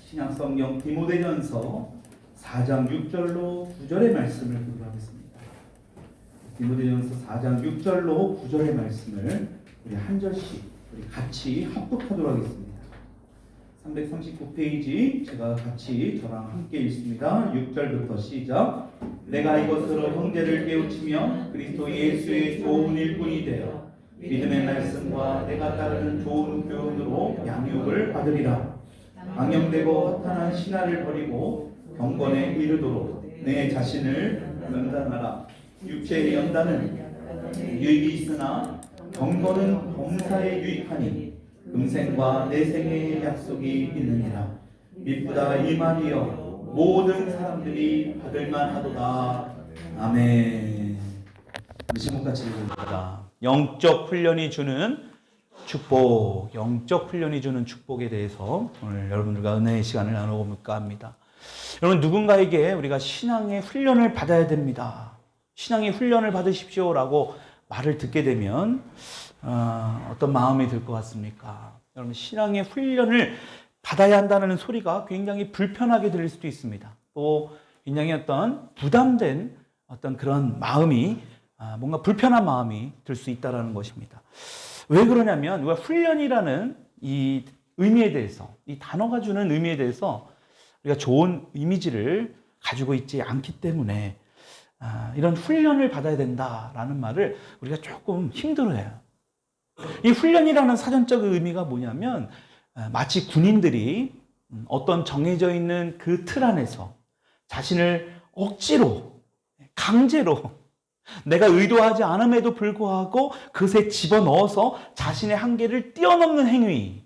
신약성경 디모데전서 4장 6절로 9절의 말씀을 보도록 하겠습니다. 디모데전서 4장 6절로 9절의 말씀을 우리 한 절씩 우리 같이 합독하도록 하겠습니다. 339페이지 제가 같이 저랑 함께 읽습니다. 6절부터 시작. 내가 이것으로 형제를 깨우치며 그리스도 예수의 좋은 일꾼이 되어 믿음의 말씀과 내가 따르는 좋은 교훈으로 양육을 받으리라. 망령되고 허탄한 신화를 버리고 경건에 이르도록 내 자신을 연단하라. 육체의 연단은 유익이 있으나 경건은 범사에 유익하니 금생과 내생의 약속이 있느니라. 미쁘다 이 말이여 모든 사람들이 받을만 하도다. 아멘. 우리 제목같이 읽습니다. 영적 훈련이 주는 축복, 영적 훈련이 주는 축복에 대해서 오늘 여러분들과 은혜의 시간을 나눠볼까 합니다. 여러분, 누군가에게 우리가 신앙의 훈련을 받아야 됩니다. 신앙의 훈련을 받으십시오라고 말을 듣게 되면 어떤 마음이 들 것 같습니까? 여러분, 신앙의 훈련을 받아야 한다는 소리가 굉장히 불편하게 들릴 수도 있습니다. 또 굉장히 어떤 부담된 어떤 그런 마음이 뭔가 불편한 마음이 들 수 있다는 것입니다. 왜 그러냐면 우리가 훈련이라는 이 의미에 대해서, 이 단어가 주는 의미에 대해서 우리가 좋은 이미지를 가지고 있지 않기 때문에 이런 훈련을 받아야 된다라는 말을 우리가 조금 힘들어해요. 이 훈련이라는 사전적 의미가 뭐냐면 마치 군인들이 어떤 정해져 있는 그 틀 안에서 자신을 억지로, 강제로 내가 의도하지 않음에도 불구하고 그것에 집어넣어서 자신의 한계를 뛰어넘는 행위,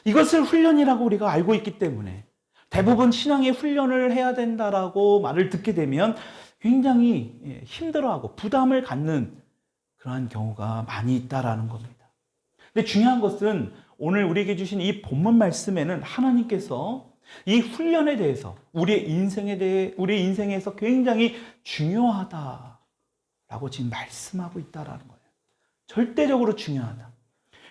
이것을 훈련이라고 우리가 알고 있기 때문에 대부분 신앙의 훈련을 해야 된다라고 말을 듣게 되면 굉장히 힘들어하고 부담을 갖는 그러한 경우가 많이 있다라는 겁니다. 근데 중요한 것은 오늘 우리에게 주신 이 본문 말씀에는 하나님께서 이 훈련에 대해서 우리의 인생에서 굉장히 중요하다라고 지금 말씀하고 있다라는 거예요. 절대적으로 중요하다.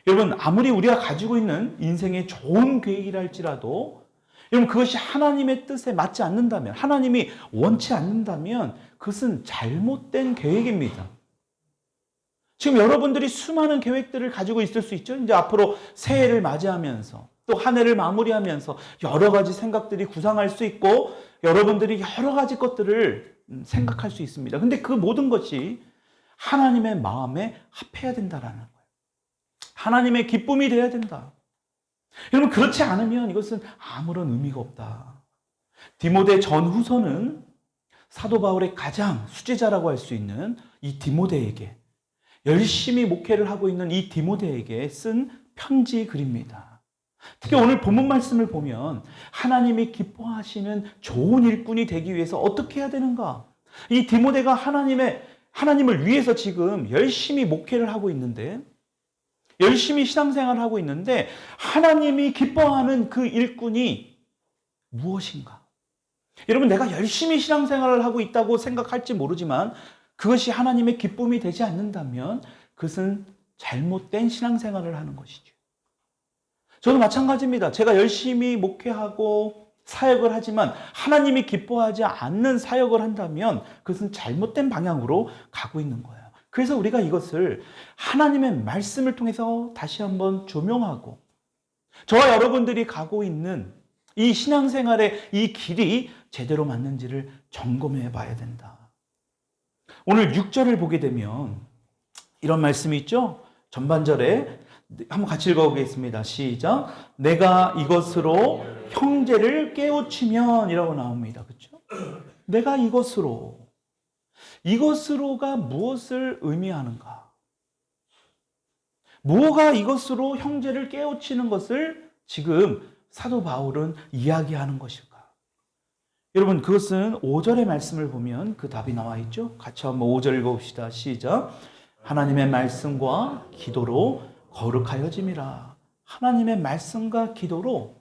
여러분, 아무리 우리가 가지고 있는 인생의 좋은 계획이라 할지라도 여러분, 그것이 하나님의 뜻에 맞지 않는다면, 하나님이 원치 않는다면 그것은 잘못된 계획입니다. 지금 여러분들이 수많은 계획들을 가지고 있을 수 있죠. 이제 앞으로 새해를 맞이하면서 또 한 해를 마무리하면서 여러 가지 생각들이 구상할 수 있고 여러분들이 여러 가지 것들을 생각할 수 있습니다. 근데 그 모든 것이 하나님의 마음에 합해야 된다라는 거예요. 하나님의 기쁨이 되어야 된다. 여러분, 그렇지 않으면 이것은 아무런 의미가 없다. 디모데 전후서는 사도 바울의 가장 수제자라고 할 수 있는 이 디모데에게, 열심히 목회를 하고 있는 이 디모데에게 쓴 편지 글입니다. 특히 오늘 본문 말씀을 보면 하나님이 기뻐하시는 좋은 일꾼이 되기 위해서 어떻게 해야 되는가? 이 디모데가 하나님을 위해서 지금 열심히 목회를 하고 있는데, 열심히 신앙생활을 하고 있는데 하나님이 기뻐하는 그 일꾼이 무엇인가? 여러분, 내가 열심히 신앙생활을 하고 있다고 생각할지 모르지만 그것이 하나님의 기쁨이 되지 않는다면 그것은 잘못된 신앙생활을 하는 것이죠. 저도 마찬가지입니다. 제가 열심히 목회하고 사역을 하지만 하나님이 기뻐하지 않는 사역을 한다면 그것은 잘못된 방향으로 가고 있는 거예요. 그래서 우리가 이것을 하나님의 말씀을 통해서 다시 한번 조명하고 저와 여러분들이 가고 있는 이 신앙생활의 이 길이 제대로 맞는지를 점검해 봐야 된다. 오늘 6절을 보게 되면 이런 말씀이 있죠. 전반절에 한번 같이 읽어보겠습니다. 시작. 내가 이것으로 형제를 깨우치면 이라고 나옵니다. 그렇죠? 내가 이것으로가 무엇을 의미하는가? 뭐가 이것으로 형제를 깨우치는 것을 지금 사도 바울은 이야기하는 것일까? 여러분, 그것은 5절의 말씀을 보면 그 답이 나와 있죠. 같이 한번 5절 읽어봅시다. 시작. 하나님의 말씀과 기도로 거룩하여짐이라. 하나님의 말씀과 기도로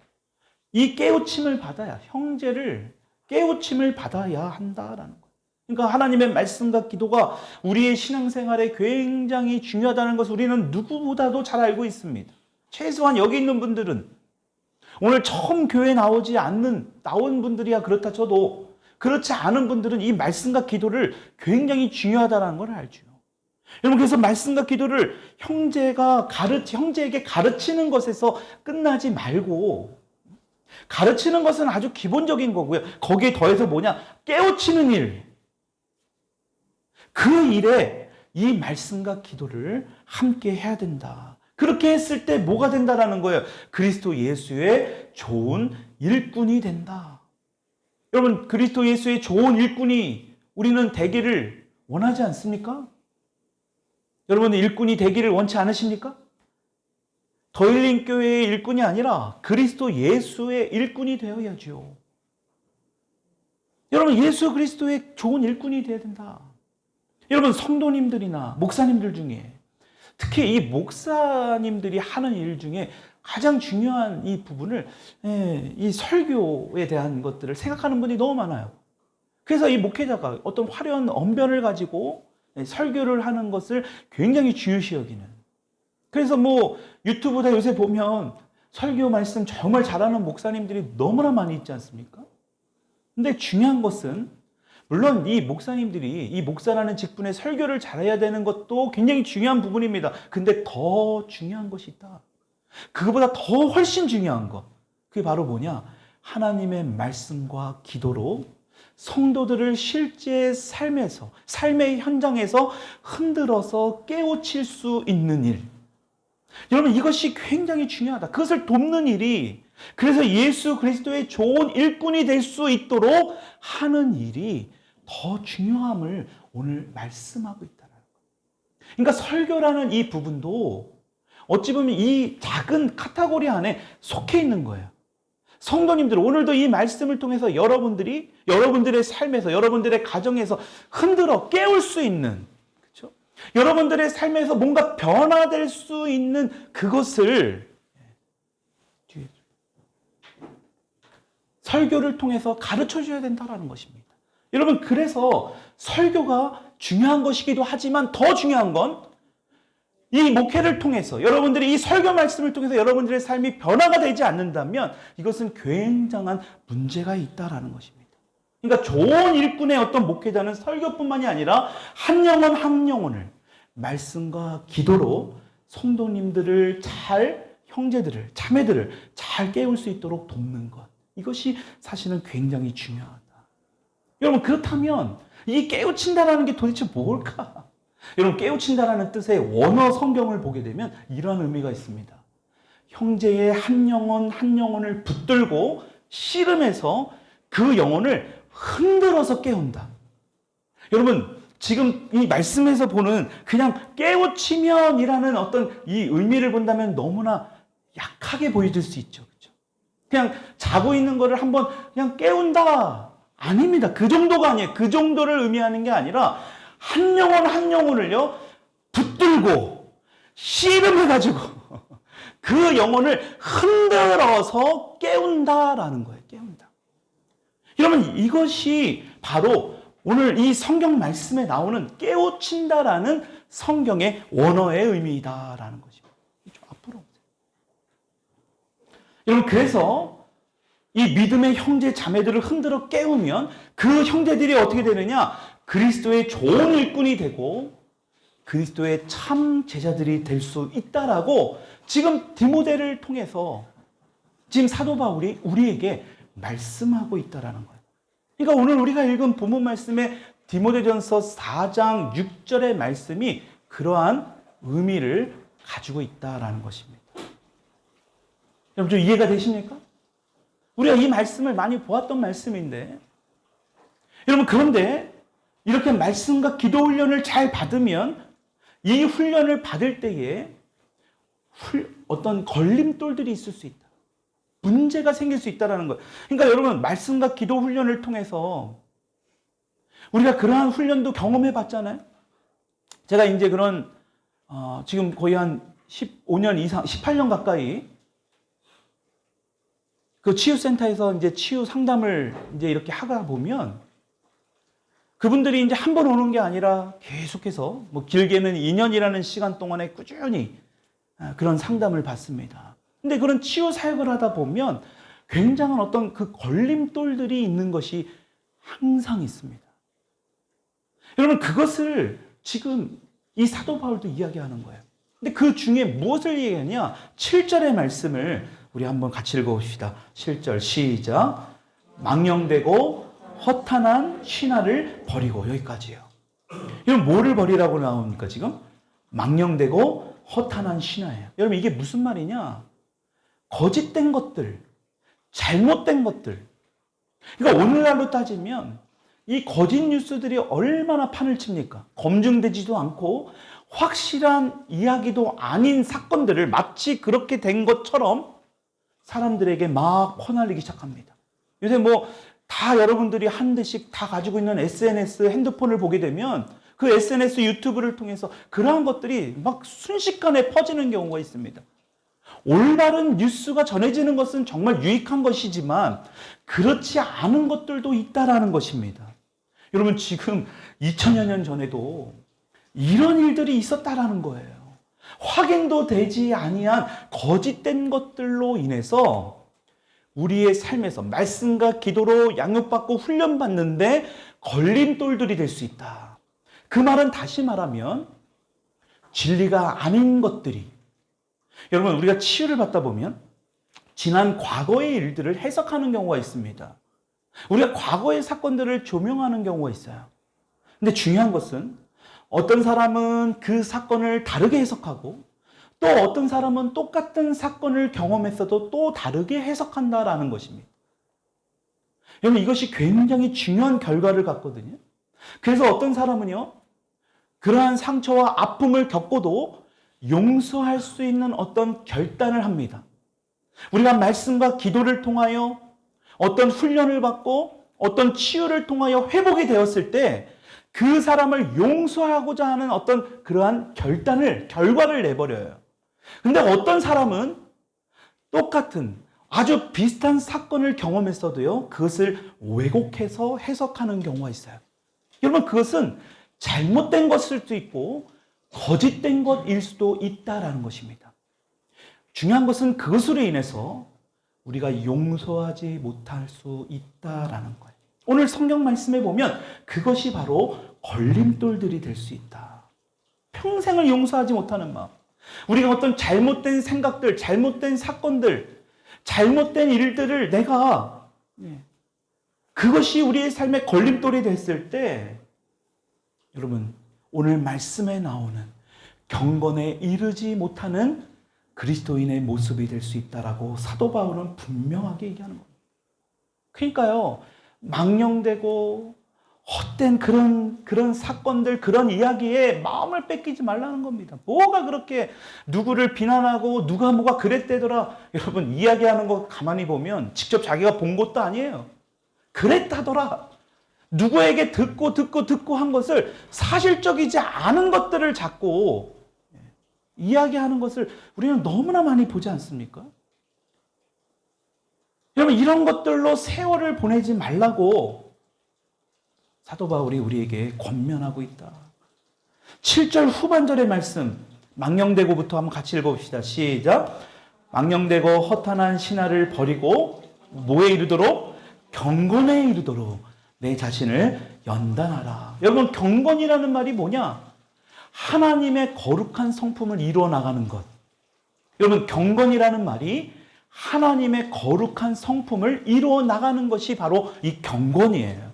이 깨우침을 받아야, 형제를 깨우침을 받아야 한다라는 거예요. 그러니까 하나님의 말씀과 기도가 우리의 신앙생활에 굉장히 중요하다는 것을 우리는 누구보다도 잘 알고 있습니다. 최소한 여기 있는 분들은 오늘 처음 교회 나온 분들이야 그렇다 쳐도 그렇지 않은 분들은 이 말씀과 기도를 굉장히 중요하다는 걸 알죠. 여러분, 그래서 말씀과 기도를 형제에게 가르치는 것에서 끝나지 말고, 가르치는 것은 아주 기본적인 거고요. 거기에 더해서 깨우치는 일. 그 일에 이 말씀과 기도를 함께 해야 된다. 그렇게 했을 때 뭐가 된다라는 거예요? 그리스도 예수의 좋은 일꾼이 된다. 여러분, 그리스도 예수의 좋은 일꾼이 우리는 되기를 원하지 않습니까? 여러분, 일꾼이 되기를 원치 않으십니까? 더힐링 교회의 일꾼이 아니라 그리스도 예수의 일꾼이 되어야죠. 여러분, 예수 그리스도의 좋은 일꾼이 되어야 된다. 여러분, 성도님들이나 목사님들 중에 특히 이 목사님들이 하는 일 중에 가장 중요한 이 부분을, 이 설교에 대한 것들을 생각하는 분이 너무 많아요. 그래서 이 목회자가 어떤 화려한 언변을 가지고 설교를 하는 것을 굉장히 중요시 여기는. 그래서 유튜브다 요새 보면 설교 말씀 정말 잘하는 목사님들이 너무나 많이 있지 않습니까? 근데 중요한 것은, 물론 이 목사님들이 이 목사라는 직분에 설교를 잘해야 되는 것도 굉장히 중요한 부분입니다. 근데 더 중요한 것이 있다. 그거보다 더 훨씬 중요한 것. 그게 바로 하나님의 말씀과 기도로 성도들을 실제 삶의 현장에서 흔들어서 깨우칠 수 있는 일. 여러분, 이것이 굉장히 중요하다. 그것을 돕는 일이, 그래서 예수 그리스도의 좋은 일꾼이 될 수 있도록 하는 일이 더 중요함을 오늘 말씀하고 있다는 거예요. 그러니까 설교라는 이 부분도 어찌 보면 이 작은 카테고리 안에 속해 있는 거예요. 성도님들, 오늘도 이 말씀을 통해서 여러분들의 삶에서, 여러분들의 가정에서 흔들어 깨울 수 있는, 그렇죠? 여러분들의 삶에서 뭔가 변화될 수 있는 그것을 설교를 통해서 가르쳐 줘야 된다는 것입니다. 여러분, 그래서 설교가 중요한 것이기도 하지만 더 중요한 건 이 목회를 통해서, 여러분들이 이 설교 말씀을 통해서 여러분들의 삶이 변화가 되지 않는다면 이것은 굉장한 문제가 있다라는 것입니다. 그러니까 좋은 일꾼의 어떤 목회자는 설교뿐만이 아니라 한 영혼을 말씀과 기도로 성도님들을 형제들을, 자매들을 잘 깨울 수 있도록 돕는 것. 이것이 사실은 굉장히 중요하다. 여러분, 그렇다면 이 깨우친다라는 게 도대체 뭘까? 여러분, 깨우친다라는 뜻의 원어 성경을 보게 되면 이러한 의미가 있습니다. 형제의 한 영혼을 붙들고 씨름해서 그 영혼을 흔들어서 깨운다. 여러분, 지금 이 말씀에서 보는 그냥 깨우치면이라는 어떤 이 의미를 본다면 너무나 약하게 보여질 수 있죠. 그렇죠? 그냥 자고 있는 거를 한번 그냥 깨운다. 아닙니다. 그 정도가 아니에요. 그 정도를 의미하는 게 아니라 한 영혼을요 붙들고 씨름해가지고 그 영혼을 흔들어서 깨운다라는 거예요. 깨운다. 여러분, 이것이 바로 오늘 이 성경 말씀에 나오는 깨우친다라는 성경의 원어의 의미이다라는 것입니다. 좀 앞으로 오세요. 여러분, 그래서 이 믿음의 형제 자매들을 흔들어 깨우면 그 형제들이 어떻게 되느냐? 그리스도의 좋은 일꾼이 되고 그리스도의 참 제자들이 될 수 있다라고 지금 디모데를 통해서 지금 사도 바울이 우리에게 말씀하고 있다라는 거예요. 그러니까 오늘 우리가 읽은 본문 말씀의 디모데전서 4장 6절의 말씀이 그러한 의미를 가지고 있다라는 것입니다. 여러분, 좀 이해가 되십니까? 우리가 이 말씀을 많이 보았던 말씀인데, 여러분, 그런데 이렇게 말씀과 기도 훈련을 잘 받으면 이 훈련을 받을 때에 어떤 걸림돌들이 있을 수 있다. 문제가 생길 수 있다는 거예요. 그러니까 여러분, 말씀과 기도 훈련을 통해서 우리가 그러한 훈련도 경험해 봤잖아요. 제가 이제 지금 거의 한 15년 이상, 18년 가까이 그 치유센터에서 이제 치유 상담을 이제 이렇게 하다 보면 그분들이 이제 한 번 오는 게 아니라 계속해서 길게는 2년이라는 시간 동안에 꾸준히 그런 상담을 받습니다. 근데 그런 치유 사역을 하다 보면 굉장한 어떤 그 걸림돌들이 있는 것이 항상 있습니다. 여러분, 그것을 지금 이 사도 바울도 이야기하는 거예요. 근데 그 중에 무엇을 얘기하냐? 7절의 말씀을 우리 한번 같이 읽어봅시다. 7절 시작. 망령되고 허탄한 신화를 버리고. 여기까지예요. 이건 뭐를 버리라고 나옵니까 지금? 망령되고 허탄한 신화예요. 여러분, 이게 무슨 말이냐? 거짓된 것들, 잘못된 것들. 그러니까 오늘날로 따지면 이 거짓 뉴스들이 얼마나 판을 칩니까? 검증되지도 않고 확실한 이야기도 아닌 사건들을 마치 그렇게 된 것처럼 사람들에게 막 퍼날리기 시작합니다. 요새 뭐 다 여러분들이 한 대씩 다 가지고 있는 SNS, 핸드폰을 보게 되면 그 SNS, 유튜브를 통해서 그러한 것들이 막 순식간에 퍼지는 경우가 있습니다. 올바른 뉴스가 전해지는 것은 정말 유익한 것이지만 그렇지 않은 것들도 있다라는 것입니다. 여러분, 지금 2000여 년 전에도 이런 일들이 있었다라는 거예요. 확인도 되지 아니한 거짓된 것들로 인해서 우리의 삶에서 말씀과 기도로 양육받고 훈련받는데 걸림돌들이 될 수 있다. 그 말은 다시 말하면 진리가 아닌 것들이, 여러분, 우리가 치유를 받다 보면 지난 과거의 일들을 해석하는 경우가 있습니다. 우리가 과거의 사건들을 조명하는 경우가 있어요. 근데 중요한 것은 어떤 사람은 그 사건을 다르게 해석하고 또 어떤 사람은 똑같은 사건을 경험했어도 또 다르게 해석한다라는 것입니다. 여러분, 이것이 굉장히 중요한 결과를 갖거든요. 그래서 어떤 사람은요, 그러한 상처와 아픔을 겪고도 용서할 수 있는 어떤 결단을 합니다. 우리가 말씀과 기도를 통하여 어떤 훈련을 받고 어떤 치유를 통하여 회복이 되었을 때 그 사람을 용서하고자 하는 어떤 그러한 결과를 내버려요. 근데 어떤 사람은 똑같은 아주 비슷한 사건을 경험했어도요, 그것을 왜곡해서 해석하는 경우가 있어요. 여러분, 그것은 잘못된 것일 수도 있고 거짓된 것일 수도 있다라는 것입니다. 중요한 것은 그것으로 인해서 우리가 용서하지 못할 수 있다라는 거예요. 오늘 성경 말씀에 보면 그것이 바로 걸림돌들이 될 수 있다. 평생을 용서하지 못하는 마음. 우리가 어떤 잘못된 생각들, 잘못된 사건들, 잘못된 일들을 내가 그것이 우리의 삶의 걸림돌이 됐을 때, 여러분, 오늘 말씀에 나오는 경건에 이르지 못하는 그리스도인의 모습이 될 수 있다라고 사도 바울은 분명하게 얘기하는 겁니다. 그러니까요, 망령되고 헛된 그런 사건들, 그런 이야기에 마음을 뺏기지 말라는 겁니다. 뭐가 그렇게 누구를 비난하고 누가 뭐가 그랬대더라. 여러분, 이야기하는 거 가만히 보면 직접 자기가 본 것도 아니에요. 그랬다더라. 누구에게 듣고 한 것을 사실적이지 않은 것들을 자꾸 이야기하는 것을 우리는 너무나 많이 보지 않습니까? 여러분, 이런 것들로 세월을 보내지 말라고 사도 바울이 우리에게 권면하고 있다. 7절 후반절의 말씀, 망령되고부터 한번 같이 읽어봅시다. 시작. 망령되고 허탄한 신화를 버리고 뭐에 이르도록? 경건에 이르도록 내 자신을 연단하라. 여러분, 경건이라는 말이 뭐냐? 하나님의 거룩한 성품을 이루어 나가는 것. 여러분, 경건이라는 말이 하나님의 거룩한 성품을 이루어 나가는 것이 바로 이 경건이에요.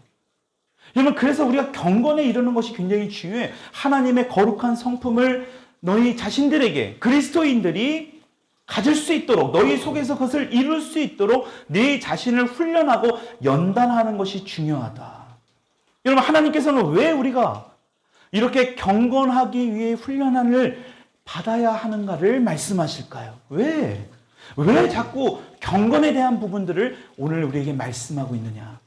여러분, 그래서 우리가 경건에 이르는 것이 굉장히 중요해요. 하나님의 거룩한 성품을 너희 자신들에게, 그리스도인들이 가질 수 있도록, 너희 속에서 그것을 이룰 수 있도록 네 자신을 훈련하고 연단하는 것이 중요하다. 여러분, 하나님께서는 왜 우리가 이렇게 경건하기 위해 훈련을 받아야 하는가를 말씀하실까요? 왜 자꾸 경건에 대한 부분들을 오늘 우리에게 말씀하고 있느냐?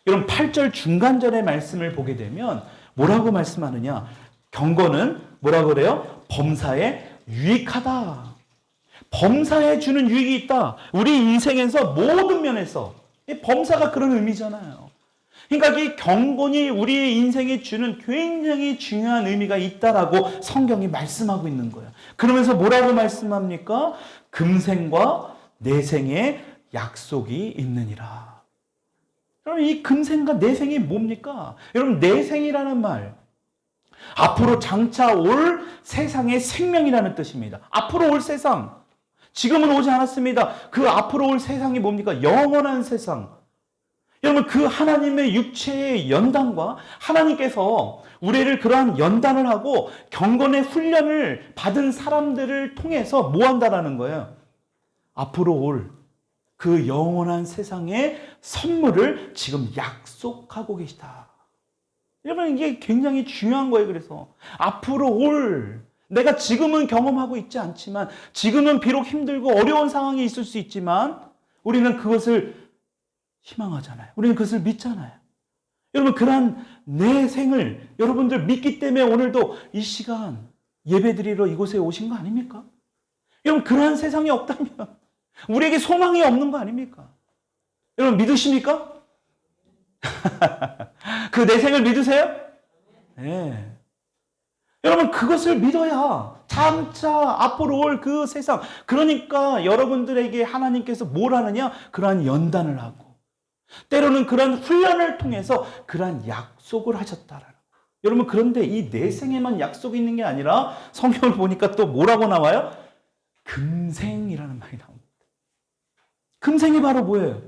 여러분, 8절 중간절의 말씀을 보게 되면 뭐라고 말씀하느냐? 경건은 뭐라고 그래요? 범사에 유익하다. 범사에 주는 유익이 있다. 우리 인생에서 모든 면에서 범사가 그런 의미잖아요. 그러니까 이 경건이 우리의 인생에 주는 굉장히 중요한 의미가 있다라고 성경이 말씀하고 있는 거예요. 그러면서 뭐라고 말씀합니까? 금생과 내생의 약속이 있느니라. 여러분, 이 금생과 내생이 뭡니까? 여러분, 내생이라는 말, 앞으로 장차 올 세상의 생명이라는 뜻입니다. 앞으로 올 세상, 지금은 오지 않았습니다. 그 앞으로 올 세상이 뭡니까? 영원한 세상. 여러분, 그 하나님의 육체의 연단과 하나님께서 우리를 그러한 연단을 하고 경건의 훈련을 받은 사람들을 통해서 뭐 한다라는 거예요? 앞으로 올 그 영원한 세상의 선물을 지금 약속하고 계시다. 여러분, 이게 굉장히 중요한 거예요. 그래서 앞으로 올, 내가 지금은 경험하고 있지 않지만, 지금은 비록 힘들고 어려운 상황이 있을 수 있지만 우리는 그것을 희망하잖아요. 우리는 그것을 믿잖아요. 여러분, 그러한 내 생을 여러분들 믿기 때문에 오늘도 이 시간 예배드리러 이곳에 오신 거 아닙니까? 여러분, 그러한 세상이 없다면 우리에게 소망이 없는 거 아닙니까? 여러분, 믿으십니까? 그 내 생을 믿으세요? 네. 여러분, 그것을 믿어야 장차 앞으로 올 그 세상, 그러니까 여러분들에게 하나님께서 뭘 하느냐? 그러한 연단을 하고 때로는 그런 훈련을 통해서 그러한 약속을 하셨다라는 거예요. 여러분, 그런데 이 내 생에만 약속이 있는 게 아니라 성경을 보니까 또 뭐라고 나와요? 금생이라는 말이 나옵니다. 금생이 바로 뭐예요?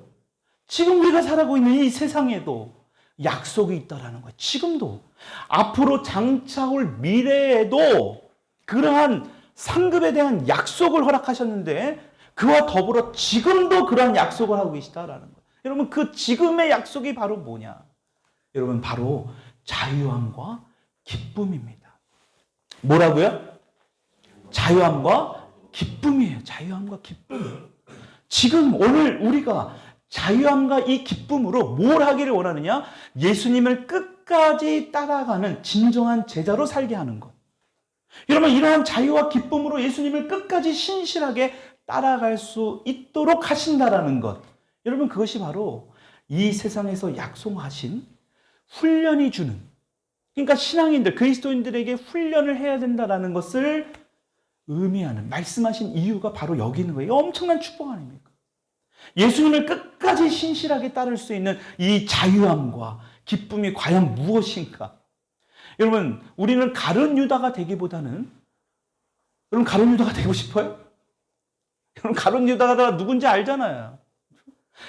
지금 우리가 살아가고 있는 이 세상에도 약속이 있다라는 거예요. 지금도. 앞으로 장차 올 미래에도 그러한 상급에 대한 약속을 허락하셨는데 그와 더불어 지금도 그러한 약속을 하고 계시다라는 거예요. 여러분, 그 지금의 약속이 바로 뭐냐? 여러분, 바로 자유함과 기쁨입니다. 뭐라고요? 자유함과 기쁨이에요. 자유함과 기쁨. 지금 오늘 우리가 자유함과 이 기쁨으로 뭘 하기를 원하느냐? 예수님을 끝까지 따라가는 진정한 제자로 살게 하는 것. 여러분, 이러한 자유와 기쁨으로 예수님을 끝까지 신실하게 따라갈 수 있도록 하신다라는 것. 여러분, 그것이 바로 이 세상에서 약속하신 훈련이 주는, 그러니까 신앙인들, 그리스도인들에게 훈련을 해야 된다라는 것을 의미하는, 말씀하신 이유가 바로 여기 있는 거예요. 엄청난 축복 아닙니까? 예수님을 끝까지 신실하게 따를 수 있는 이 자유함과 기쁨이 과연 무엇인가? 여러분, 우리는 가룟 유다가 되기보다는, 여러분, 가룟 유다가 되고 싶어요? 여러분, 가룟 유다가 누군지 알잖아요.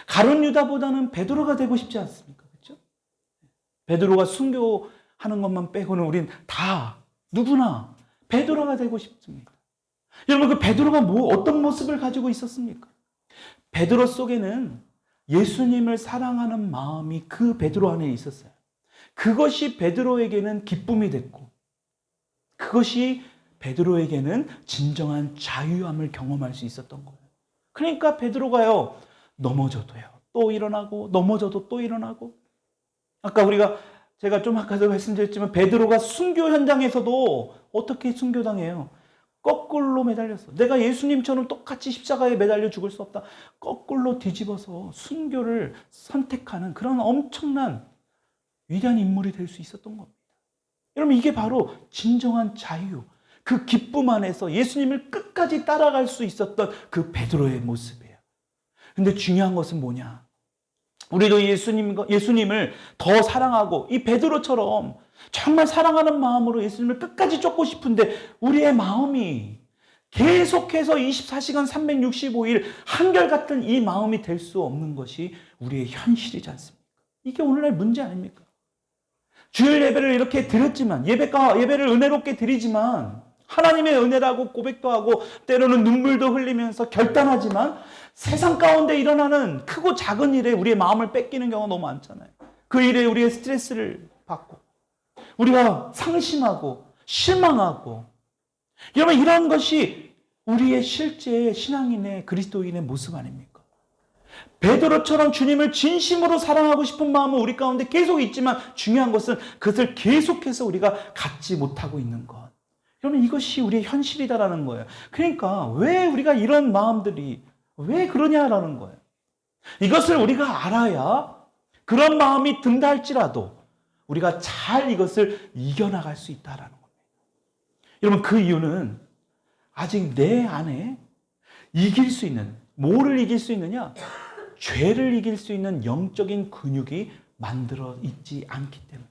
가룟 유다보다는 베드로가 되고 싶지 않습니까? 그렇죠? 베드로가 순교하는 것만 빼고는 우린 다 누구나 베드로가 되고 싶습니다. 여러분, 그 베드로가 어떤 모습을 가지고 있었습니까? 베드로 속에는 예수님을 사랑하는 마음이 그 베드로 안에 있었어요. 그것이 베드로에게는 기쁨이 됐고, 그것이 베드로에게는 진정한 자유함을 경험할 수 있었던 거예요. 그러니까 베드로가요, 넘어져도요, 또 일어나고, 넘어져도 또 일어나고. 아까 제가 좀 아까도 말씀드렸지만, 베드로가 순교 현장에서도 어떻게 순교당해요? 거꾸로 매달렸어. 내가 예수님처럼 똑같이 십자가에 매달려 죽을 수 없다. 거꾸로 뒤집어서 순교를 선택하는 그런 엄청난 위대한 인물이 될 수 있었던 겁니다. 여러분, 이게 바로 진정한 자유, 그 기쁨 안에서 예수님을 끝까지 따라갈 수 있었던 그 베드로의 모습이에요. 근데 중요한 것은 뭐냐? 우리도 예수님을 더 사랑하고 이 베드로처럼 정말 사랑하는 마음으로 예수님을 끝까지 쫓고 싶은데 우리의 마음이 계속해서 24시간 365일 한결같은 이 마음이 될 수 없는 것이 우리의 현실이지 않습니까? 이게 오늘날 문제 아닙니까? 주일 예배를 이렇게 드렸지만, 예배를 은혜롭게 드리지만, 하나님의 은혜라고 고백도 하고 때로는 눈물도 흘리면서 결단하지만 세상 가운데 일어나는 크고 작은 일에 우리의 마음을 뺏기는 경우가 너무 많잖아요. 그 일에 우리의 스트레스를 받고 우리가 상심하고 실망하고, 여러분, 이런 것이 우리의 실제 신앙인의 그리스도인의 모습 아닙니까? 베드로처럼 주님을 진심으로 사랑하고 싶은 마음은 우리 가운데 계속 있지만 중요한 것은 그것을 계속해서 우리가 갖지 못하고 있는 것. 여러분, 이것이 우리의 현실이다라는 거예요. 그러니까 왜 우리가 이런 마음들이 왜 그러냐라는 거예요. 이것을 우리가 알아야 그런 마음이 든다 할지라도 우리가 잘 이것을 이겨나갈 수 있다라는 겁니다. 여러분, 그 이유는 아직 내 안에 이길 수 있는, 뭐를 이길 수 있느냐? 죄를 이길 수 있는 영적인 근육이 만들어 있지 않기 때문에.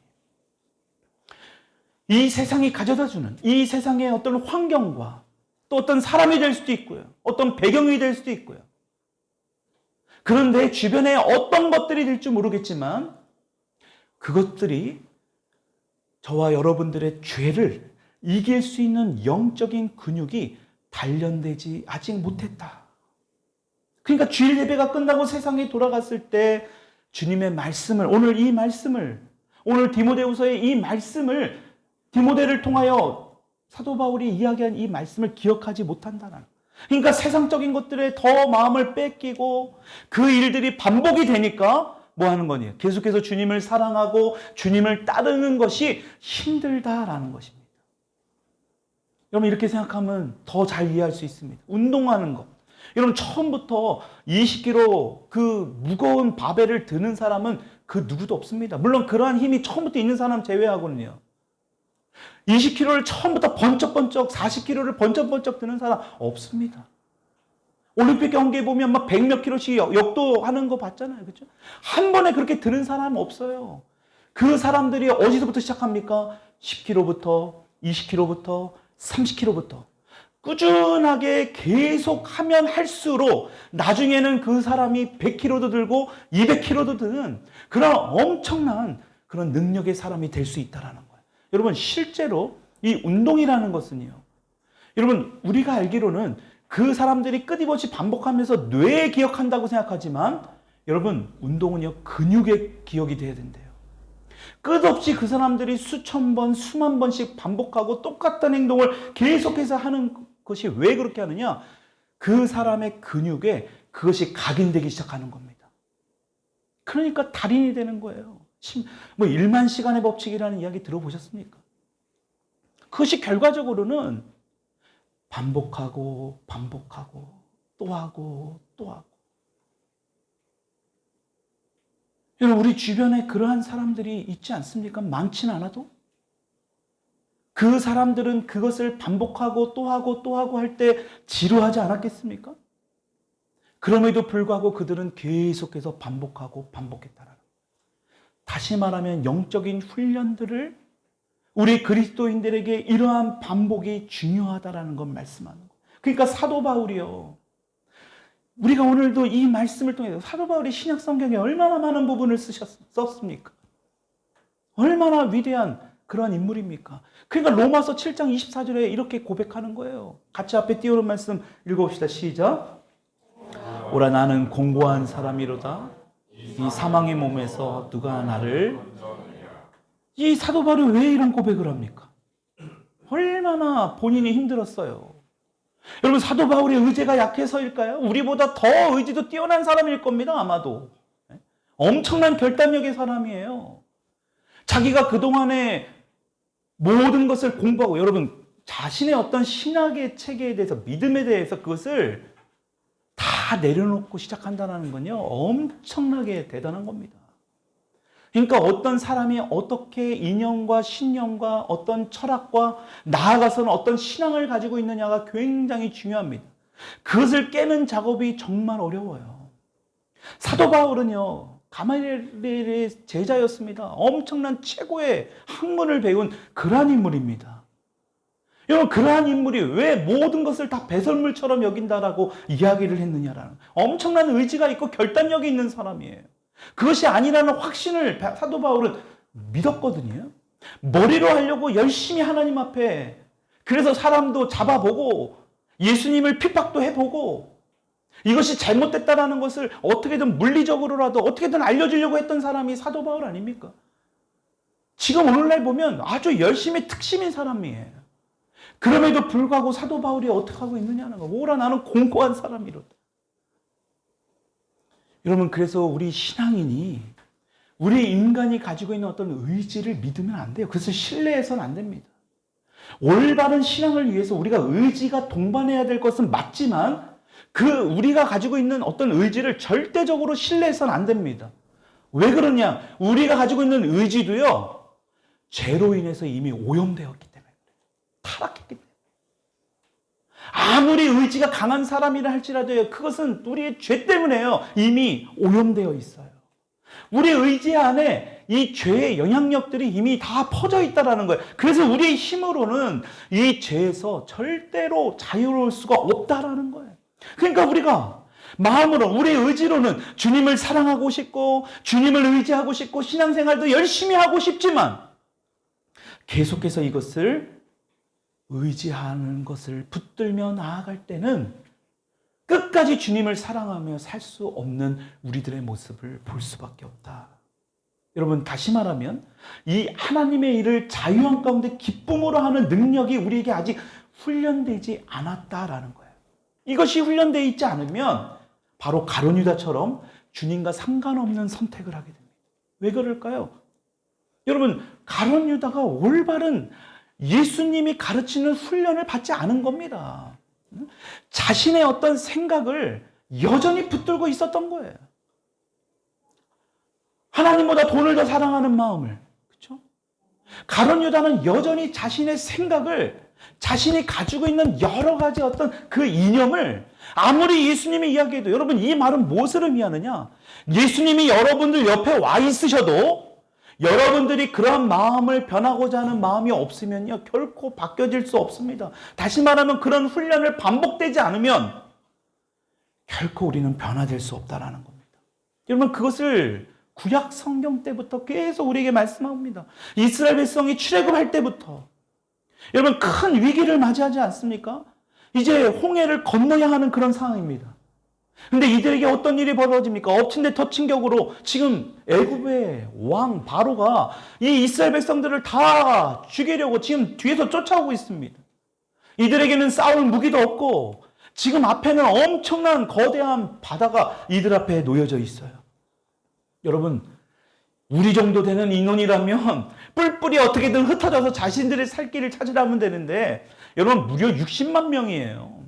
이 세상이 가져다주는 이 세상의 어떤 환경과 또 어떤 사람이 될 수도 있고요. 어떤 배경이 될 수도 있고요. 그런데 주변에 어떤 것들이 될지 모르겠지만 그것들이 저와 여러분들의 죄를 이길 수 있는 영적인 근육이 단련되지 아직 못했다. 그러니까 주일 예배가 끝나고 세상에 돌아갔을 때 주님의 말씀을, 오늘 이 말씀을, 오늘 디모데후서의 이 말씀을 디모데를 통하여 사도 바울이 이야기한 이 말씀을 기억하지 못한다는. 그러니까 세상적인 것들에 더 마음을 뺏기고 그 일들이 반복이 되니까 뭐 하는 거냐? 계속해서 주님을 사랑하고 주님을 따르는 것이 힘들다라는 것입니다. 여러분, 이렇게 생각하면 더 잘 이해할 수 있습니다. 운동하는 것. 여러분, 처음부터 20kg 그 무거운 바벨을 드는 사람은 그 누구도 없습니다. 물론 그러한 힘이 처음부터 있는 사람 제외하고는요. 20kg를 처음부터 번쩍번쩍, 40kg를 번쩍번쩍 드는 사람 없습니다. 올림픽 경기에 보면 막 100몇 킬로씩 역도하는 거 봤잖아요. 그렇죠? 한 번에 그렇게 드는 사람은 없어요. 그 사람들이 어디서부터 시작합니까? 10kg부터, 20kg부터, 30kg부터. 꾸준하게 계속 하면 할수록 나중에는 그 사람이 100kg도 들고 200kg도 드는 그런 엄청난 그런 능력의 사람이 될 수 있다는 거예요. 여러분, 실제로 이 운동이라는 것은요. 여러분, 우리가 알기로는 그 사람들이 끊임없이 반복하면서 뇌에 기억한다고 생각하지만 여러분, 운동은요, 근육의 기억이 돼야 된대요. 끝없이 그 사람들이 수천 번, 수만 번씩 반복하고 똑같은 행동을 계속해서 하는 것이 왜 그렇게 하느냐? 그 사람의 근육에 그것이 각인되기 시작하는 겁니다. 그러니까 달인이 되는 거예요. 뭐 1만 시간의 법칙이라는 이야기 들어보셨습니까? 그것이 결과적으로는 반복하고 반복하고 또 하고 또 하고. 여러분, 우리 주변에 그러한 사람들이 있지 않습니까? 많지는 않아도 그 사람들은 그것을 반복하고 또 하고 또 하고 할 때 지루하지 않았겠습니까? 그럼에도 불구하고 그들은 계속해서 반복하고 반복했다라는. 다시 말하면 영적인 훈련들을 우리 그리스도인들에게 이러한 반복이 중요하다라는 걸 말씀하는 거예요. 그러니까 사도 바울이요. 우리가 오늘도 이 말씀을 통해서 사도 바울이 신약 성경에 얼마나 많은 부분을 썼습니까? 얼마나 위대한 그런 인물입니까? 그러니까 로마서 7장 24절에 이렇게 고백하는 거예요. 같이 앞에 띄우는 말씀 읽어봅시다. 시작. 오라 나는 공고한 사람이로다. 이 사망의 몸에서 누가 나를. 이 사도 바울이 왜 이런 고백을 합니까? 얼마나 본인이 힘들었어요. 여러분, 사도 바울의 의지가 약해서일까요? 우리보다 더 의지도 뛰어난 사람일 겁니다. 아마도. 엄청난 결단력의 사람이에요. 자기가 그동안에 모든 것을 공부하고, 여러분, 자신의 어떤 신학의 체계에 대해서, 믿음에 대해서 그것을 다 내려놓고 시작한다는 건요, 엄청나게 대단한 겁니다. 그러니까 어떤 사람이 어떻게 이념과 신념과 어떤 철학과 나아가서는 어떤 신앙을 가지고 있느냐가 굉장히 중요합니다. 그것을 깨는 작업이 정말 어려워요. 사도 바울은요, 가말리엘의 제자였습니다. 엄청난 최고의 학문을 배운 그러한 인물입니다. 여러분, 그러한 인물이 왜 모든 것을 다 배설물처럼 여긴다라고 이야기를 했느냐라는, 엄청난 의지가 있고 결단력이 있는 사람이에요. 그것이 아니라는 확신을 사도 바울은 믿었거든요. 머리로 하려고 열심히 하나님 앞에, 그래서 사람도 잡아보고 예수님을 핍박도 해보고 이것이 잘못됐다라는 것을 어떻게든 물리적으로라도 어떻게든 알려주려고 했던 사람이 사도 바울 아닙니까? 지금 오늘날 보면 아주 열심히 특심인 사람이에요. 그럼에도 불구하고 사도 바울이 어떻게 하고 있느냐는 거. 오라 나는 공고한 사람이로다. 여러분, 그래서 우리 신앙인이, 우리 인간이 가지고 있는 어떤 의지를 믿으면 안 돼요. 그것을 신뢰해서는 안 됩니다. 올바른 신앙을 위해서 우리가 의지가 동반해야 될 것은 맞지만 그 우리가 가지고 있는 어떤 의지를 절대적으로 신뢰해서는 안 됩니다. 왜 그러냐? 우리가 가지고 있는 의지도요, 죄로 인해서 이미 오염되었기 때문에, 타락했기 때문에. 아무리 의지가 강한 사람이라 할지라도요, 그것은 우리의 죄 때문에요, 이미 오염되어 있어요. 우리 의지 안에 이 죄의 영향력들이 이미 다 퍼져 있다는 거예요. 그래서 우리의 힘으로는 이 죄에서 절대로 자유로울 수가 없다라는 거예요. 그러니까 우리가 마음으로, 우리의 의지로는 주님을 사랑하고 싶고 주님을 의지하고 싶고 신앙생활도 열심히 하고 싶지만 계속해서 이것을 의지하는 것을 붙들며 나아갈 때는 끝까지 주님을 사랑하며 살 수 없는 우리들의 모습을 볼 수밖에 없다. 여러분, 다시 말하면 이 하나님의 일을 자유한 가운데 기쁨으로 하는 능력이 우리에게 아직 훈련되지 않았다라는 거예요. 이것이 훈련되어 있지 않으면 바로 가룟 유다처럼 주님과 상관없는 선택을 하게 됩니다. 왜 그럴까요? 여러분, 가룟 유다가 올바른 예수님이 가르치는 훈련을 받지 않은 겁니다. 자신의 어떤 생각을 여전히 붙들고 있었던 거예요. 하나님보다 돈을 더 사랑하는 마음을. 그렇죠? 가룟 유다는 여전히 자신의 생각을, 자신이 가지고 있는 여러 가지 어떤 그 이념을 아무리 예수님이 이야기해도, 여러분, 이 말은 무엇을 의미하느냐? 예수님이 여러분들 옆에 와 있으셔도 여러분들이 그러한 마음을 변하고자 하는 마음이 없으면요, 결코 바뀌어질 수 없습니다. 다시 말하면 그런 훈련을 반복되지 않으면 결코 우리는 변화될 수 없다라는 겁니다. 여러분, 그것을 구약 성경 때부터 계속 우리에게 말씀합니다. 이스라엘 백성이 출애굽할 때부터. 여러분, 큰 위기를 맞이하지 않습니까? 이제 홍해를 건너야 하는 그런 상황입니다. 근데 이들에게 어떤 일이 벌어집니까? 엎친 데 덮친 격으로 지금 애굽의 왕 바로가 이 이스라엘 백성들을 다 죽이려고 지금 뒤에서 쫓아오고 있습니다. 이들에게는 싸울 무기도 없고 지금 앞에는 엄청난 거대한 바다가 이들 앞에 놓여져 있어요. 여러분, 우리 정도 되는 인원이라면 뿔뿔이 어떻게든 흩어져서 자신들의 살 길을 찾으라면 되는데, 여러분, 무려 60만 명이에요.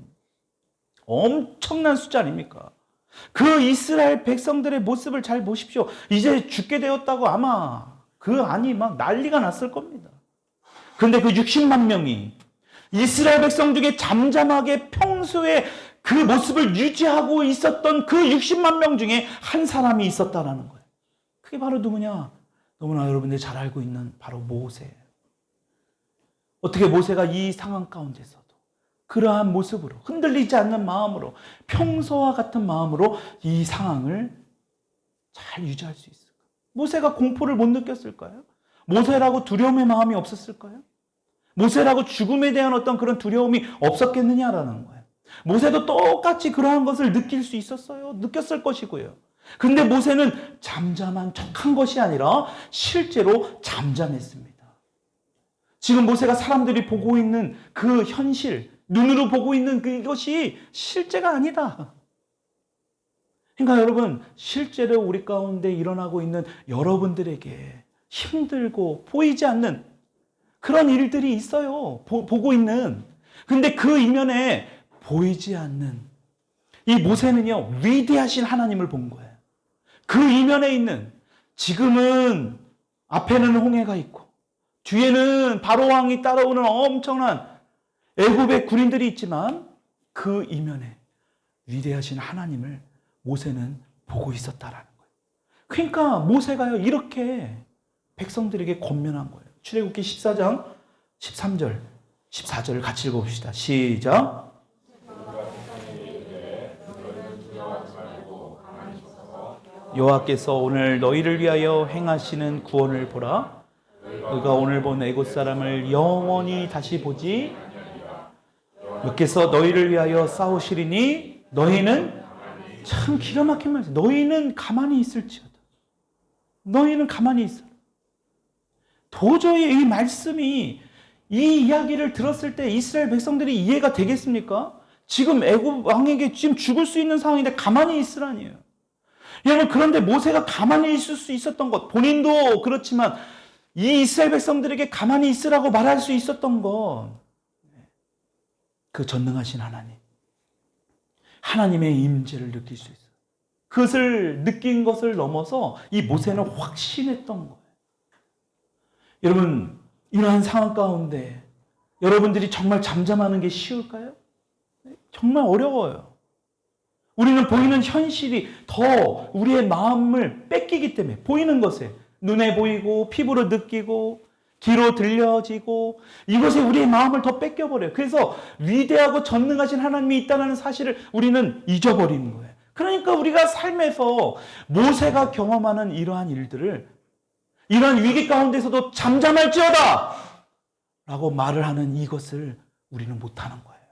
엄청난 숫자 아닙니까? 그 이스라엘 백성들의 모습을 잘 보십시오. 이제 죽게 되었다고 아마 그 안이 막 난리가 났을 겁니다. 그런데 그 60만 명이 이스라엘 백성 중에 잠잠하게 평소에 그 모습을 유지하고 있었던 그 60만 명 중에 한 사람이 있었다라는 거예요. 그게 바로 누구냐? 너무나 여러분들이 잘 알고 있는 바로 모세예요. 어떻게 모세가 이 상황 가운데서도 그러한 모습으로, 흔들리지 않는 마음으로, 평소와 같은 마음으로 이 상황을 잘 유지할 수 있을까? 모세가 공포를 못 느꼈을까요? 모세라고 두려움의 마음이 없었을까요? 모세라고 죽음에 대한 어떤 그런 두려움이 없었겠느냐라는 거예요. 모세도 똑같이 그러한 것을 느낄 수 있었어요. 느꼈을 것이고요. 근데 모세는 잠잠한 척한 것이 아니라 실제로 잠잠했습니다. 지금 모세가 사람들이 보고 있는 그 현실, 눈으로 보고 있는 그것이 실제가 아니다. 그러니까 여러분, 실제로 우리 가운데 일어나고 있는 여러분들에게 힘들고 보이지 않는 그런 일들이 있어요. 보고 있는. 근데 그 이면에 보이지 않는 이 모세는요, 위대하신 하나님을 본 거예요. 그 이면에 있는, 지금은 앞에는 홍해가 있고 뒤에는 바로 왕이 따라오는 엄청난 애굽의 군인들이 있지만 그 이면에 위대하신 하나님을 모세는 보고 있었다라는 거예요. 그러니까 모세가요, 이렇게 백성들에게 권면한 거예요. 출애굽기 14장 13절 14절을 같이 읽어봅시다. 시작. 여호와께서 오늘 너희를 위하여 행하시는 구원을 보라. 너희가 오늘 본 애굽 사람을 영원히 다시 보지. 여호와께서 너희를 위하여 싸우시리니 너희는, 참 기가 막힌 말이죠. 너희는 가만히 있을지어다. 너희는 가만히 있어. 도저히 이 말씀이, 이 이야기를 들었을 때 이스라엘 백성들이 이해가 되겠습니까? 지금 애굽 왕에게 지금 죽을 수 있는 상황인데 가만히 있으라니요. 여러분, 그런데 모세가 가만히 있을 수 있었던 것, 본인도 그렇지만 이 이스라엘 백성들에게 가만히 있으라고 말할 수 있었던 것, 그 전능하신 하나님, 하나님의 임재를 느낄 수 있어요. 그것을 느낀 것을 넘어서 이 모세는 확신했던 거예요. 여러분, 이러한 상황 가운데 여러분들이 정말 잠잠하는 게 쉬울까요? 정말 어려워요. 우리는 보이는 현실이 더 우리의 마음을 뺏기기 때문에, 보이는 것에 눈에 보이고 피부로 느끼고 귀로 들려지고 이것에 우리의 마음을 더 뺏겨버려요. 그래서 위대하고 전능하신 하나님이 있다는 사실을 우리는 잊어버리는 거예요. 그러니까 우리가 삶에서 모세가 경험하는 이러한 일들을, 이러한 위기 가운데서도 잠잠할지어다 라고 말을 하는 이것을 우리는 못하는 거예요.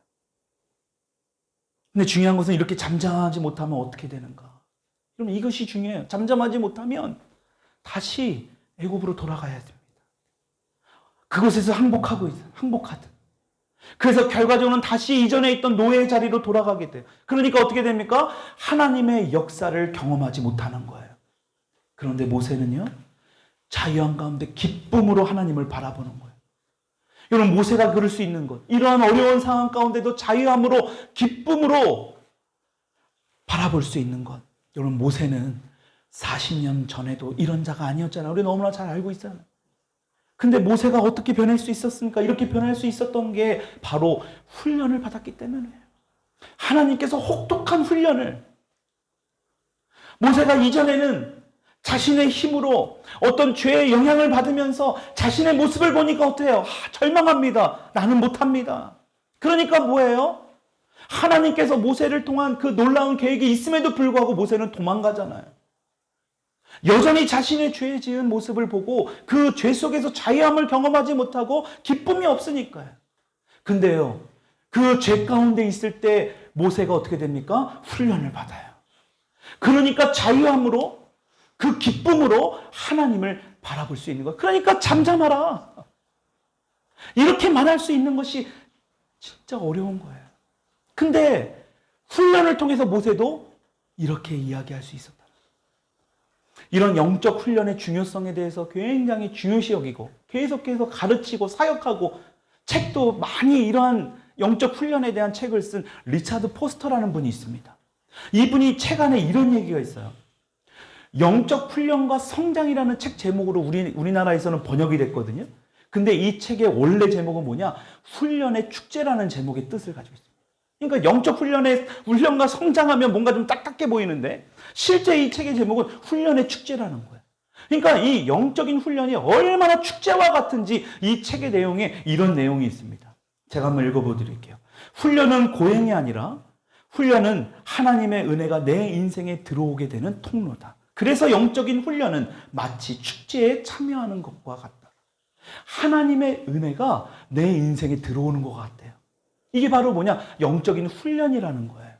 근데 중요한 것은 이렇게 잠잠하지 못하면 어떻게 되는가? 그럼 이것이 중요해요. 잠잠하지 못하면 다시 애굽으로 돌아가야 됩니다. 그곳에서 항복하듯. 그래서 결과적으로는 다시 이전에 있던 노예의 자리로 돌아가게 돼요. 그러니까 어떻게 됩니까? 하나님의 역사를 경험하지 못하는 거예요. 그런데 모세는요, 자유한 가운데 기쁨으로 하나님을 바라보는 거예요. 여러분, 모세가 그럴 수 있는 것, 이러한 어려운 상황 가운데도 자유함으로 기쁨으로 바라볼 수 있는 것. 여러분, 모세는 40년 전에도 이런 자가 아니었잖아요. 우리 너무나 잘 알고 있잖아요. 근데 모세가 어떻게 변할 수 있었습니까? 이렇게 변할 수 있었던 게 바로 훈련을 받았기 때문이에요. 하나님께서 혹독한 훈련을. 모세가 이전에는 자신의 힘으로 어떤 죄의 영향을 받으면서 자신의 모습을 보니까 어때요? 절망합니다. 나는 못합니다. 그러니까 뭐예요? 하나님께서 모세를 통한 그 놀라운 계획이 있음에도 불구하고 모세는 도망가잖아요. 여전히 자신의 죄 지은 모습을 보고 그 죄 속에서 자유함을 경험하지 못하고 기쁨이 없으니까요. 근데요, 그 죄 가운데 있을 때 모세가 어떻게 됩니까? 훈련을 받아요. 그러니까 자유함으로, 그 기쁨으로 하나님을 바라볼 수 있는 거예요. 그러니까 잠잠하라. 이렇게 말할 수 있는 것이 진짜 어려운 거예요. 근데 훈련을 통해서 모세도 이렇게 이야기할 수 있었다. 이런 영적 훈련의 중요성에 대해서 굉장히 중요시 여기고 계속해서 가르치고 사역하고 책도 많이 이러한 영적 훈련에 대한 책을 쓴 리차드 포스터라는 분이 있습니다. 이분이 책 안에 이런 얘기가 있어요. 영적 훈련과 성장이라는 책 제목으로 우리나라에서는 번역이 됐거든요. 근데 이 책의 원래 제목은 뭐냐? 훈련의 축제라는 제목의 뜻을 가지고 있습니다. 그러니까 영적 훈련과 성장하면 뭔가 좀 딱딱해 보이는데 실제 이 책의 제목은 훈련의 축제라는 거예요. 그러니까 이 영적인 훈련이 얼마나 축제와 같은지 이 책의 내용에 이런 내용이 있습니다. 제가 한번 읽어보드릴게요. 훈련은 고행이 아니라 훈련은 하나님의 은혜가 내 인생에 들어오게 되는 통로다. 그래서 영적인 훈련은 마치 축제에 참여하는 것과 같다. 하나님의 은혜가 내 인생에 들어오는 것 같아요. 이게 바로 뭐냐? 영적인 훈련이라는 거예요.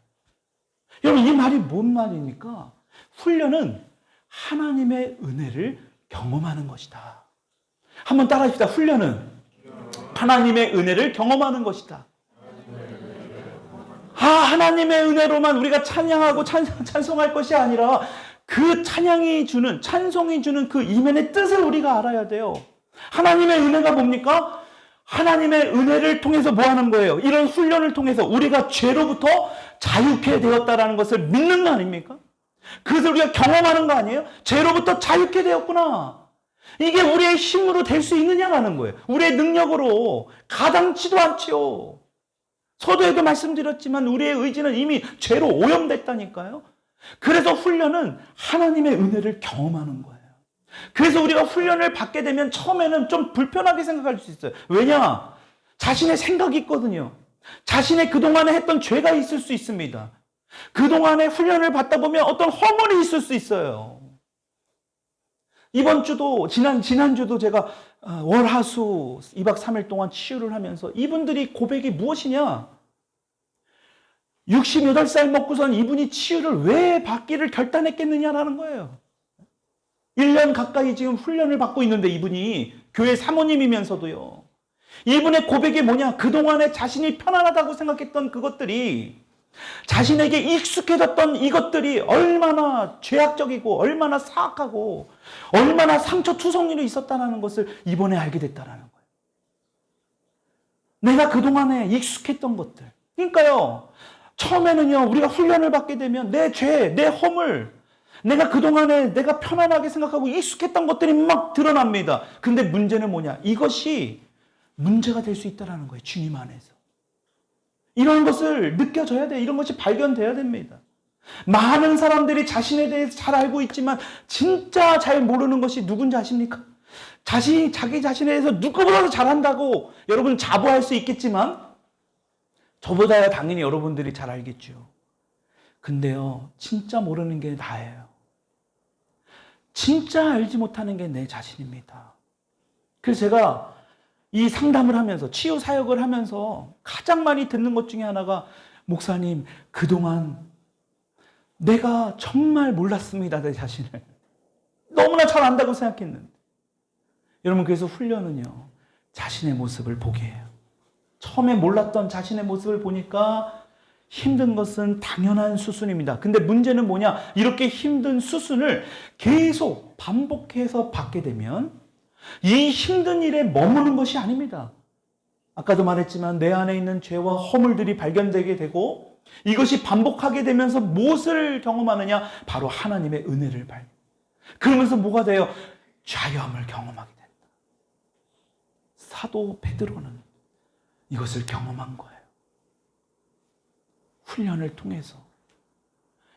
여러분, 이 말이 뭔 말입니까? 훈련은 하나님의 은혜를 경험하는 것이다. 한번 따라합시다. 훈련은 하나님의 은혜를 경험하는 것이다. 하나님의 은혜로만 우리가 찬양하고 찬송할 것이 아니라 그 찬양이 주는, 찬송이 주는 그 이면의 뜻을 우리가 알아야 돼요. 하나님의 은혜가 뭡니까? 하나님의 은혜를 통해서 뭐 하는 거예요? 이런 훈련을 통해서 우리가 죄로부터 자유케 되었다는 것을 믿는 거 아닙니까? 그것을 우리가 경험하는 거 아니에요? 죄로부터 자유케 되었구나. 이게 우리의 힘으로 될 수 있느냐라는 거예요. 우리의 능력으로 가당치도 않지요. 서두에도 말씀드렸지만 우리의 의지는 이미 죄로 오염됐다니까요. 그래서 훈련은 하나님의 은혜를 경험하는 거예요. 그래서 우리가 훈련을 받게 되면 처음에는 좀 불편하게 생각할 수 있어요. 왜냐? 자신의 생각이 있거든요. 자신의 그동안에 했던 죄가 있을 수 있습니다. 그동안에 훈련을 받다 보면 어떤 허물이 있을 수 있어요. 이번 주도, 지난주도 제가 월, 화, 수 2박 3일 동안 치유를 하면서 이분들이 고백이 무엇이냐? 68살 먹고선 이분이 치유를 왜 받기를 결단했겠느냐라는 거예요. 1년 가까이 지금 훈련을 받고 있는데 이분이 교회 사모님이면서도요. 이분의 고백이 뭐냐? 그동안에 자신이 편안하다고 생각했던 그것들이, 자신에게 익숙해졌던 이것들이 얼마나 죄악적이고 얼마나 사악하고 얼마나 상처투성이로 있었다는 것을 이번에 알게 됐다는 거예요. 내가 그동안에 익숙했던 것들. 그러니까요. 처음에는요, 우리가 훈련을 받게 되면 내 죄, 내 허물, 내가 그동안에 내가 편안하게 생각하고 익숙했던 것들이 막 드러납니다. 근데 문제는 뭐냐? 이것이 문제가 될 수 있다는 거예요. 주님 안에서. 이런 것을 느껴져야 돼요. 이런 것이 발견돼야 됩니다. 많은 사람들이 자신에 대해서 잘 알고 있지만 진짜 잘 모르는 것이 누군지 아십니까? 자기 자신에 대해서 누구보다도 잘한다고 여러분 자부할 수 있겠지만 저보다야 당연히 여러분들이 잘 알겠죠. 근데요, 진짜 모르는 게 나예요. 진짜 알지 못하는 게 내 자신입니다. 그래서 제가 이 상담을 하면서, 치유 사역을 하면서 가장 많이 듣는 것 중에 하나가, 목사님, 그동안 내가 정말 몰랐습니다, 내 자신을. 너무나 잘 안다고 생각했는데. 여러분, 그래서 훈련은요, 자신의 모습을 보게 해요. 처음에 몰랐던 자신의 모습을 보니까 힘든 것은 당연한 수순입니다. 근데 문제는 뭐냐? 이렇게 힘든 수순을 계속 반복해서 받게 되면 이 힘든 일에 머무는 것이 아닙니다. 아까도 말했지만 내 안에 있는 죄와 허물들이 발견되게 되고 이것이 반복하게 되면서 무엇을 경험하느냐? 바로 하나님의 은혜를 발견. 그러면서 뭐가 돼요? 자유함을 경험하게 된다. 사도 베드로는 이것을 경험한 거예요. 훈련을 통해서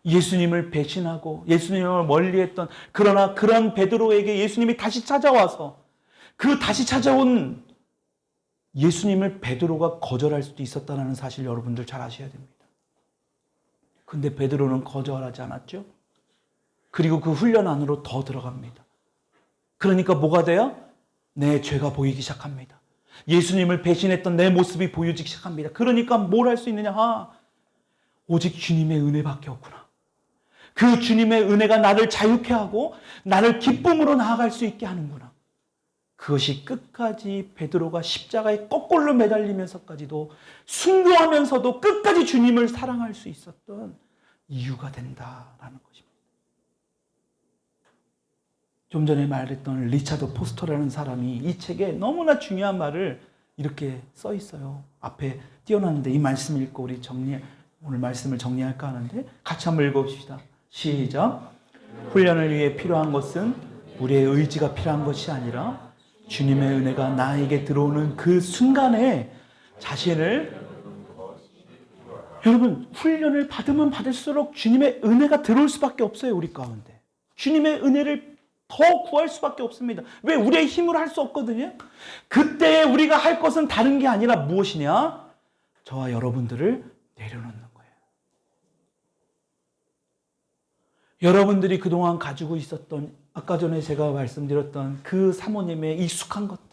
예수님을 배신하고 예수님을 멀리했던, 그러나 그런 베드로에게 예수님이 다시 찾아와서 그 다시 찾아온 예수님을 베드로가 거절할 수도 있었다는 사실 여러분들 잘 아셔야 됩니다. 근데 베드로는 거절하지 않았죠. 그리고 그 훈련 안으로 더 들어갑니다. 그러니까 뭐가 돼요? 내 죄가 보이기 시작합니다. 예수님을 배신했던 내 모습이 보여지기 시작합니다. 그러니까 뭘 할 수 있느냐? 오직 주님의 은혜밖에 없구나. 그 주님의 은혜가 나를 자유케 하고 나를 기쁨으로 나아갈 수 있게 하는구나. 그것이 끝까지 베드로가 십자가에 거꾸로 매달리면서까지도 순교하면서도 끝까지 주님을 사랑할 수 있었던 이유가 된다라는 것입니다. 좀 전에 말했던 리차드 포스터라는 사람이 이 책에 너무나 중요한 말을 이렇게 써 있어요. 앞에 띄워놨는데 이 말씀 읽고 우리 오늘 말씀을 정리할까 하는데 같이 한번 읽어봅시다. 시작. 훈련을 위해 필요한 것은 우리의 의지가 필요한 것이 아니라 주님의 은혜가 나에게 들어오는 그 순간에 자신을, 여러분, 훈련을 받으면 받을수록 주님의 은혜가 들어올 수밖에 없어요. 우리 가운데 주님의 은혜를 더 구할 수밖에 없습니다. 왜? 우리의 힘으로 할 수 없거든요. 그때 우리가 할 것은 다른 게 아니라 무엇이냐? 저와 여러분들을 내려놓는 거예요. 여러분들이 그동안 가지고 있었던, 아까 전에 제가 말씀드렸던 그 사모님의 익숙한 것들,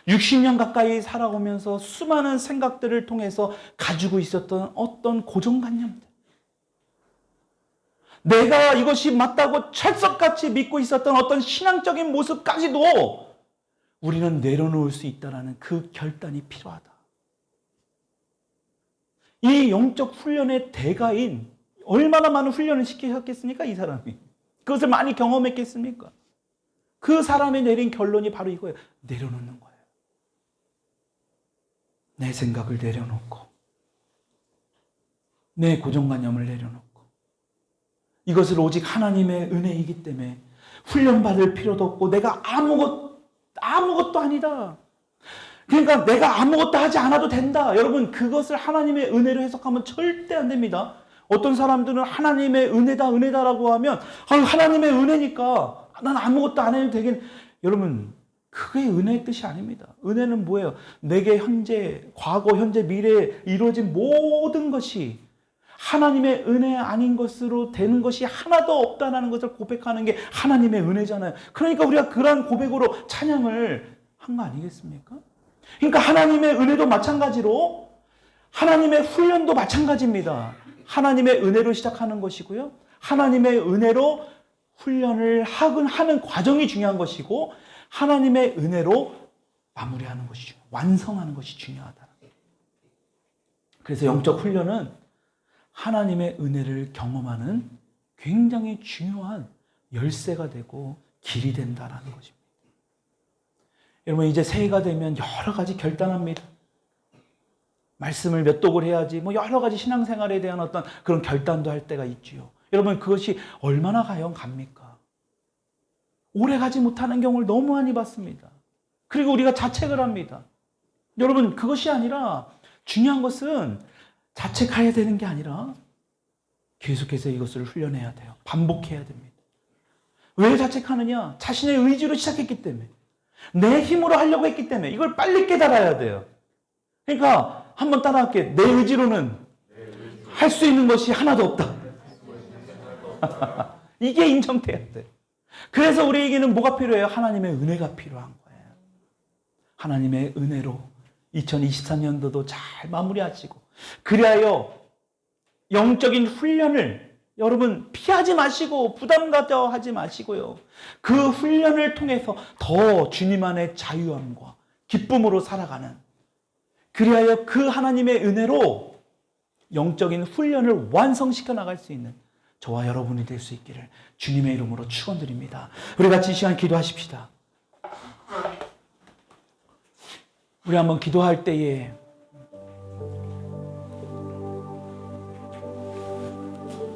60년 가까이 살아오면서 수많은 생각들을 통해서 가지고 있었던 어떤 고정관념들, 내가 이것이 맞다고 철석같이 믿고 있었던 어떤 신앙적인 모습까지도 우리는 내려놓을 수 있다는 그 결단이 필요하다. 이 영적 훈련의 대가인, 얼마나 많은 훈련을 시키셨겠습니까? 이 사람이. 그것을 많이 경험했겠습니까? 그 사람이 내린 결론이 바로 이거예요. 내려놓는 거예요. 내 생각을 내려놓고, 내 고정관념을 내려놓고, 이것을 오직 하나님의 은혜이기 때문에 훈련받을 필요도 없고 내가 아무것도 아니다. 그러니까 내가 아무것도 하지 않아도 된다. 여러분, 그것을 하나님의 은혜로 해석하면 절대 안 됩니다. 어떤 사람들은 하나님의 은혜다라고 하면 하나님의 은혜니까 난 아무것도 안 해도 되긴. 여러분, 그게 은혜의 뜻이 아닙니다. 은혜는 뭐예요? 내게 현재, 과거, 현재, 미래에 이루어진 모든 것이 하나님의 은혜 아닌 것으로 되는 것이 하나도 없다는 것을 고백하는 게 하나님의 은혜잖아요. 그러니까 우리가 그러한 고백으로 찬양을 한 거 아니겠습니까? 그러니까 하나님의 은혜도 마찬가지로 하나님의 훈련도 마찬가지입니다. 하나님의 은혜로 시작하는 것이고요. 하나님의 은혜로 훈련을 하는 과정이 중요한 것이고 하나님의 은혜로 마무리하는 것이 중요해요. 완성하는 것이 중요하다. 그래서 영적 훈련은 하나님의 은혜를 경험하는 굉장히 중요한 열쇠가 되고 길이 된다는 것입니다. 여러분, 이제 새해가 되면 여러 가지 결단합니다. 말씀을 몇 독을 해야지 뭐 여러 가지 신앙생활에 대한 어떤 그런 결단도 할 때가 있지요. 여러분 그것이 얼마나 과연 갑니까? 오래 가지 못하는 경우를 너무 많이 봤습니다. 그리고 우리가 자책을 합니다. 여러분 그것이 아니라 중요한 것은 자책해야 되는 게 아니라 계속해서 이것을 훈련해야 돼요. 반복해야 됩니다. 왜 자책하느냐? 자신의 의지로 시작했기 때문에, 내 힘으로 하려고 했기 때문에 이걸 빨리 깨달아야 돼요. 그러니까 한번 따라할게요. 내 의지로는 할 수 있는 것이 하나도 없다. 이게 인정돼야 돼. 그래서 우리에게는 뭐가 필요해요? 하나님의 은혜가 필요한 거예요. 하나님의 은혜로 2023년도도 잘 마무리하시고, 그리하여 영적인 훈련을 여러분 피하지 마시고 부담 가져 하지 마시고요. 그 훈련을 통해서 더 주님 안의 자유함과 기쁨으로 살아가는, 그리하여 그 하나님의 은혜로 영적인 훈련을 완성시켜 나갈 수 있는 저와 여러분이 될 수 있기를 주님의 이름으로 축원드립니다. 우리 같이 이 시간 기도하십시다. 우리 한번 기도할 때에